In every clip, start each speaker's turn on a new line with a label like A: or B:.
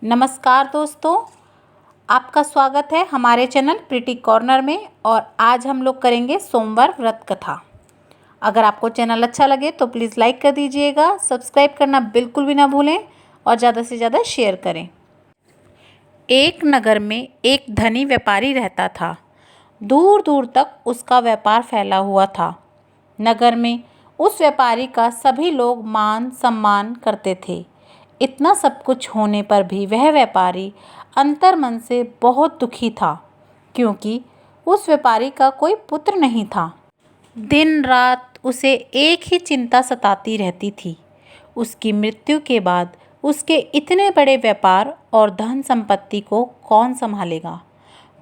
A: नमस्कार दोस्तों, आपका स्वागत है हमारे चैनल प्रीटी कॉर्नर में। और आज हम लोग करेंगे सोमवार व्रत कथा। अगर आपको चैनल अच्छा लगे तो प्लीज़ लाइक कर दीजिएगा, सब्सक्राइब करना बिल्कुल भी ना भूलें और ज़्यादा से ज़्यादा शेयर करें। एक नगर में एक धनी व्यापारी रहता था। दूर दूर तक उसका व्यापार फैला हुआ था। नगर में उस व्यापारी का सभी लोग मान सम्मान करते थे। इतना सब कुछ होने पर भी वह व्यापारी अंतर्मन से बहुत दुखी था, क्योंकि उस व्यापारी का कोई पुत्र नहीं था। दिन रात उसे एक ही चिंता सताती रहती थी। उसकी मृत्यु के बाद उसके इतने बड़े व्यापार और धन संपत्ति को कौन संभालेगा।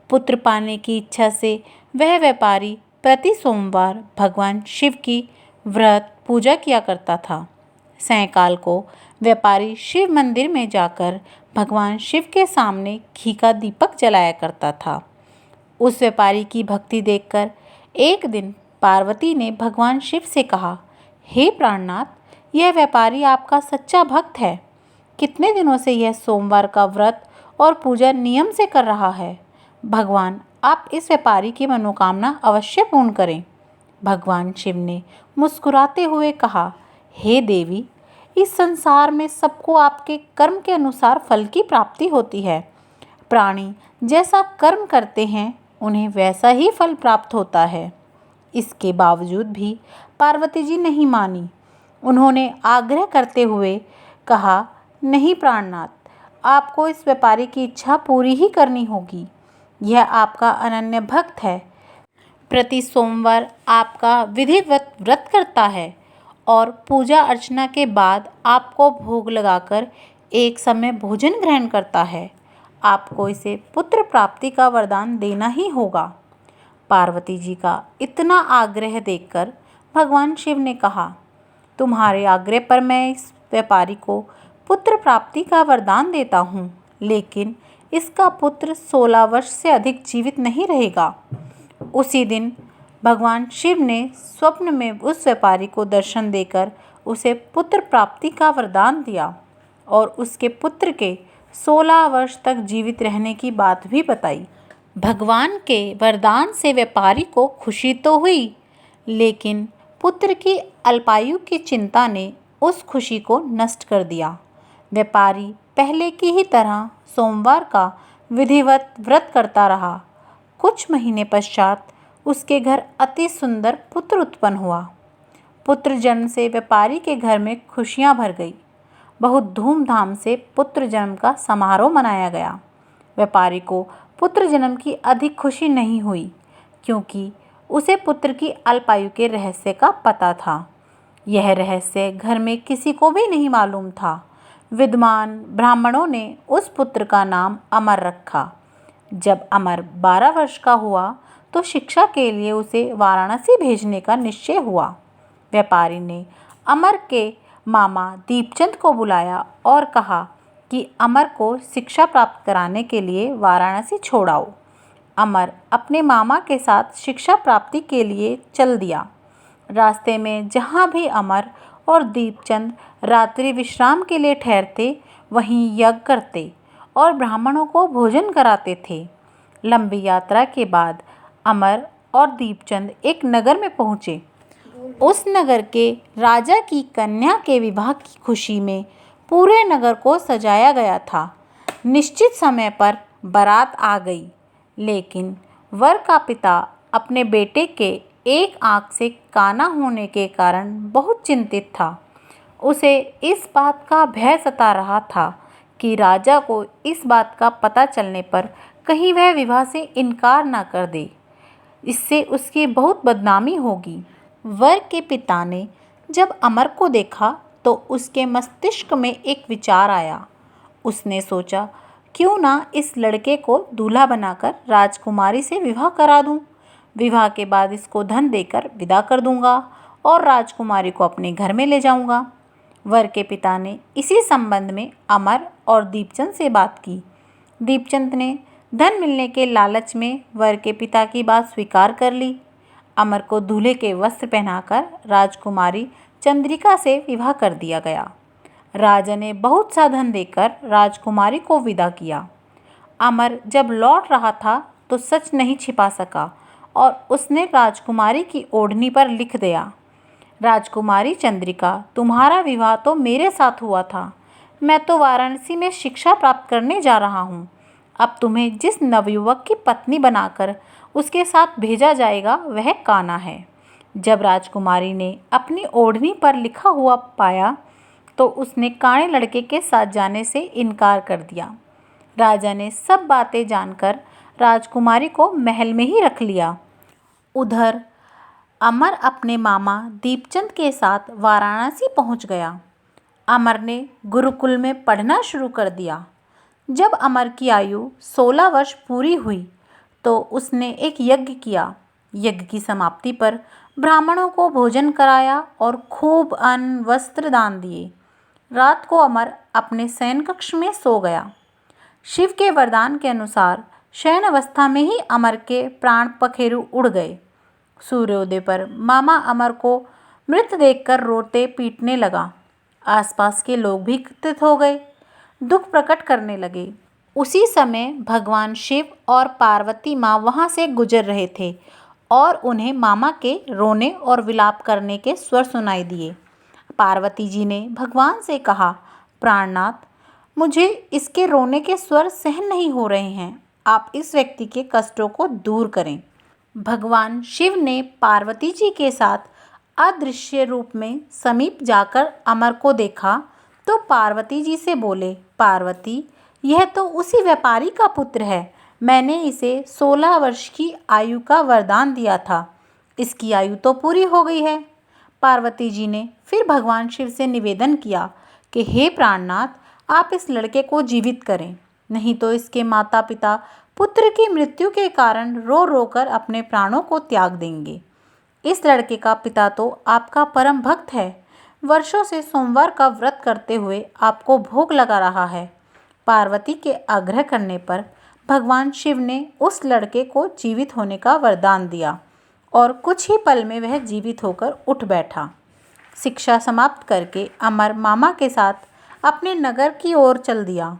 A: पुत्र पाने की इच्छा से वह व्यापारी प्रति सोमवार भगवान शिव की व्रत पूजा किया करता था। सायंकाल को व्यापारी शिव मंदिर में जाकर भगवान शिव के सामने घी का दीपक जलाया करता था। उस व्यापारी की भक्ति देखकर एक दिन पार्वती ने भगवान शिव से कहा, हे प्राणनाथ, यह व्यापारी आपका सच्चा भक्त है। कितने दिनों से यह सोमवार का व्रत और पूजा नियम से कर रहा है। भगवान, आप इस व्यापारी की मनोकामना अवश्य पूर्ण करें। भगवान शिव ने मुस्कुराते हुए कहा, हे देवी, इस संसार में सबको आपके कर्म के अनुसार फल की प्राप्ति होती है। प्राणी जैसा कर्म करते हैं उन्हें वैसा ही फल प्राप्त होता है। इसके बावजूद भी पार्वती जी नहीं मानी। उन्होंने आग्रह करते हुए कहा, नहीं प्राणनाथ, आपको इस व्यापारी की इच्छा पूरी ही करनी होगी। यह आपका अनन्य भक्त है, प्रति सोमवार आपका विधिवत व्रत करता है और पूजा अर्चना के बाद आपको भोग लगाकर एक समय भोजन ग्रहण करता है। आपको इसे पुत्र प्राप्ति का वरदान देना ही होगा। पार्वती जी का इतना आग्रह देखकर भगवान शिव ने कहा, तुम्हारे आग्रह पर मैं इस व्यापारी को पुत्र प्राप्ति का वरदान देता हूँ, लेकिन इसका पुत्र 16 वर्ष से अधिक जीवित नहीं रहेगा। उसी दिन भगवान शिव ने स्वप्न में उस व्यापारी को दर्शन देकर उसे पुत्र प्राप्ति का वरदान दिया और उसके पुत्र के 16 वर्ष तक जीवित रहने की बात भी बताई। भगवान के वरदान से व्यापारी को खुशी तो हुई, लेकिन पुत्र की अल्पायु की चिंता ने उस खुशी को नष्ट कर दिया। व्यापारी पहले की ही तरह सोमवार का विधिवत व्रत करता रहा। कुछ महीने पश्चात उसके घर अति सुंदर पुत्र उत्पन्न हुआ। पुत्र जन्म से व्यापारी के घर में खुशियां भर गई। बहुत धूमधाम से पुत्र जन्म का समारोह मनाया गया। व्यापारी को पुत्र जन्म की अधिक खुशी नहीं हुई, क्योंकि उसे पुत्र की अल्पायु के रहस्य का पता था। यह रहस्य घर में किसी को भी नहीं मालूम था। विद्वान ब्राह्मणों ने उस पुत्र का नाम अमर रखा। जब अमर 12 वर्ष का हुआ तो शिक्षा के लिए उसे वाराणसी भेजने का निश्चय हुआ। व्यापारी ने अमर के मामा दीपचंद को बुलाया और कहा कि अमर को शिक्षा प्राप्त कराने के लिए वाराणसी छोड़ाओ। अमर अपने मामा के साथ शिक्षा प्राप्ति के लिए चल दिया। रास्ते में जहाँ भी अमर और दीपचंद रात्रि विश्राम के लिए ठहरते, वहीं यज्ञ करते और ब्राह्मणों को भोजन कराते थे। लंबी यात्रा के बाद अमर और दीपचंद एक नगर में पहुँचे। उस नगर के राजा की कन्या के विवाह की खुशी में पूरे नगर को सजाया गया था। निश्चित समय पर बारात आ गई, लेकिन वर का पिता अपने बेटे के एक आंख से काना होने के कारण बहुत चिंतित था। उसे इस बात का भय सता रहा था कि राजा को इस बात का पता चलने पर कहीं वह विवाह से इनकार न कर दे। इससे उसकी बहुत बदनामी होगी। वर के पिता ने जब अमर को देखा तो उसके मस्तिष्क में एक विचार आया। उसने सोचा, क्यों ना इस लड़के को दूल्हा बनाकर राजकुमारी से विवाह करा दूं। विवाह के बाद इसको धन देकर विदा कर दूंगा और राजकुमारी को अपने घर में ले जाऊंगा। वर के पिता ने इसी संबंध में अमर और दीपचंद से बात की। दीपचंद ने धन मिलने के लालच में वर के पिता की बात स्वीकार कर ली। अमर को दूल्हे के वस्त्र पहनाकर राजकुमारी चंद्रिका से विवाह कर दिया गया। राजा ने बहुत सा धन देकर राजकुमारी को विदा किया। अमर जब लौट रहा था तो सच नहीं छिपा सका और उसने राजकुमारी की ओढ़नी पर लिख दिया, राजकुमारी चंद्रिका, तुम्हारा विवाह तो मेरे साथ हुआ था। मैं तो वाराणसी में शिक्षा प्राप्त करने जा रहा हूँ। अब तुम्हें जिस नवयुवक की पत्नी बनाकर उसके साथ भेजा जाएगा वह कान्हा है। जब राजकुमारी ने अपनी ओढ़नी पर लिखा हुआ पाया तो उसने काणे लड़के के साथ जाने से इनकार कर दिया। राजा ने सब बातें जानकर राजकुमारी को महल में ही रख लिया। उधर अमर अपने मामा दीपचंद के साथ वाराणसी पहुंच गया। अमर ने गुरुकुल में पढ़ना शुरू कर दिया। जब अमर की आयु 16 वर्ष पूरी हुई तो उसने एक यज्ञ किया। यज्ञ की समाप्ति पर ब्राह्मणों को भोजन कराया और खूब अन्न वस्त्र दान दिए। रात को अमर अपने शयन कक्ष में सो गया। शिव के वरदान के अनुसार शयन अवस्था में ही अमर के प्राण पखेरु उड़ गए। सूर्योदय पर मामा अमर को मृत देखकर रोते पीटने लगा। आसपास के लोग भी एकत्रित हो गए, दुख प्रकट करने लगे। उसी समय भगवान शिव और पार्वती माँ वहाँ से गुजर रहे थे और उन्हें मामा के रोने और विलाप करने के स्वर सुनाई दिए। पार्वती जी ने भगवान से कहा, प्राणनाथ, मुझे इसके रोने के स्वर सहन नहीं हो रहे हैं। आप इस व्यक्ति के कष्टों को दूर करें। भगवान शिव ने पार्वती जी के साथ अदृश्य रूप में समीप जाकर अमर को देखा तो पार्वती जी से बोले, पार्वती, यह तो उसी व्यापारी का पुत्र है। मैंने इसे 16 वर्ष की आयु का वरदान दिया था। इसकी आयु तो पूरी हो गई है। पार्वती जी ने फिर भगवान शिव से निवेदन किया कि हे प्राणनाथ, आप इस लड़के को जीवित करें, नहीं तो इसके माता पिता पुत्र की मृत्यु के कारण रो रो कर अपने प्राणों को त्याग देंगे। इस लड़के का पिता तो आपका परम भक्त है, वर्षों से सोमवार का व्रत करते हुए आपको भोग लगा रहा है। पार्वती के आग्रह करने पर भगवान शिव ने उस लड़के को जीवित होने का वरदान दिया और कुछ ही पल में वह जीवित होकर उठ बैठा। शिक्षा समाप्त करके अमर मामा के साथ अपने नगर की ओर चल दिया।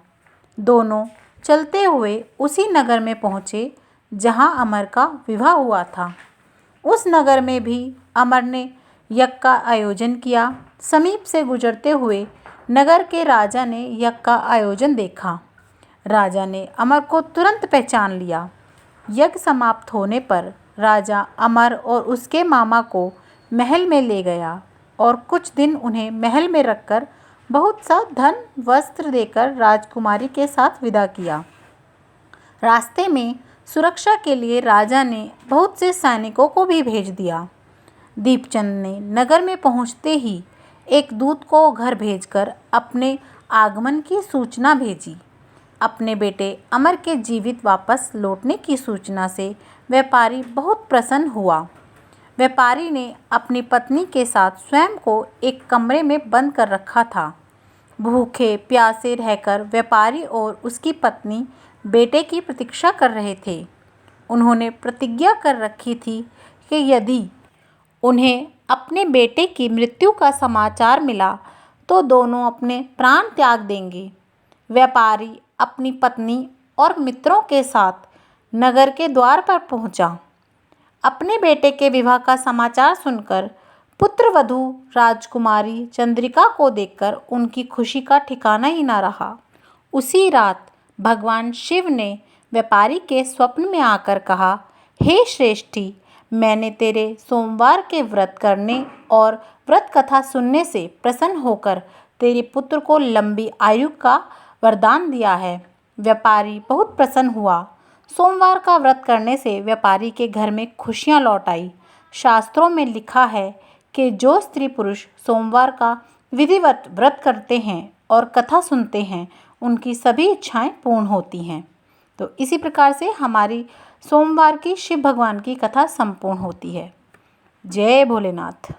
A: दोनों चलते हुए उसी नगर में पहुँचे जहाँ अमर का विवाह हुआ था। उस नगर में भी अमर ने यज्ञ का आयोजन किया। समीप से गुजरते हुए नगर के राजा ने यज्ञ का आयोजन देखा। राजा ने अमर को तुरंत पहचान लिया। यज्ञ समाप्त होने पर राजा अमर और उसके मामा को महल में ले गया और कुछ दिन उन्हें महल में रखकर बहुत सा धन वस्त्र देकर राजकुमारी के साथ विदा किया। रास्ते में सुरक्षा के लिए राजा ने बहुत से सैनिकों को भी भेज दिया। दीपचंद ने नगर में पहुंचते ही एक दूत को घर भेजकर अपने आगमन की सूचना भेजी। अपने बेटे अमर के जीवित वापस लौटने की सूचना से व्यापारी बहुत प्रसन्न हुआ। व्यापारी ने अपनी पत्नी के साथ स्वयं को एक कमरे में बंद कर रखा था। भूखे प्यासे रहकर व्यापारी और उसकी पत्नी बेटे की प्रतीक्षा कर रहे थे। उन्होंने प्रतिज्ञा कर रखी थी कि यदि उन्हें अपने बेटे की मृत्यु का समाचार मिला तो दोनों अपने प्राण त्याग देंगे। व्यापारी अपनी पत्नी और मित्रों के साथ नगर के द्वार पर पहुंचा। अपने बेटे के विवाह का समाचार सुनकर पुत्रवधू राजकुमारी चंद्रिका को देखकर उनकी खुशी का ठिकाना ही न रहा। उसी रात भगवान शिव ने व्यापारी के स्वप्न में आकर कहा, हे श्रेष्ठी, मैंने तेरे सोमवार के व्रत करने और व्रत कथा सुनने से प्रसन्न होकर तेरे पुत्र को लंबी आयु का वरदान दिया है। व्यापारी बहुत प्रसन्न हुआ। सोमवार का व्रत करने से व्यापारी के घर में खुशियां लौट आई। शास्त्रों में लिखा है कि जो स्त्री पुरुष सोमवार का विधिवत व्रत करते हैं और कथा सुनते हैं उनकी सभी इच्छाएं पूर्ण होती हैं। तो इसी प्रकार से हमारी सोमवार की शिव भगवान की कथा संपूर्ण होती है। जय भोलेनाथ।